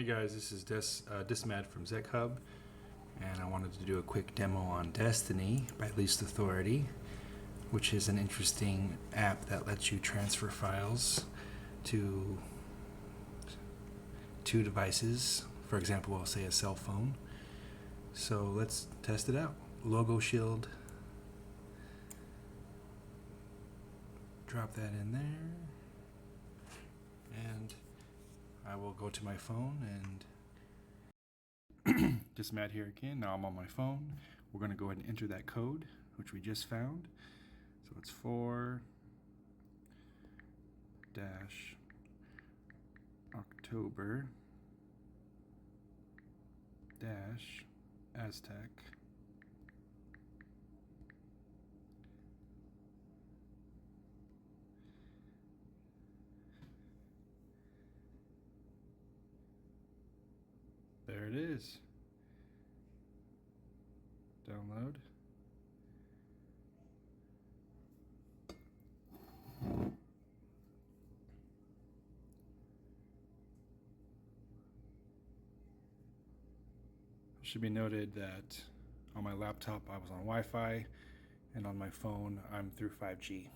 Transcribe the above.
Hey guys, this is Dismad from ZechHub, and I wanted to do a quick demo on Destiny by Least Authority, which is an interesting app that lets you transfer files to two devices. For example, I'll say a cell phone. So let's test it out. Logo shield. Drop that in there. And I will go to my phone and just Matt here again. Now I'm on my phone. We're going to go ahead and enter that code, which we just found. So it's 4-October-Aztec. There it is. Download. It should be noted that on my laptop I was on Wi-Fi, and on my phone I'm through 5G.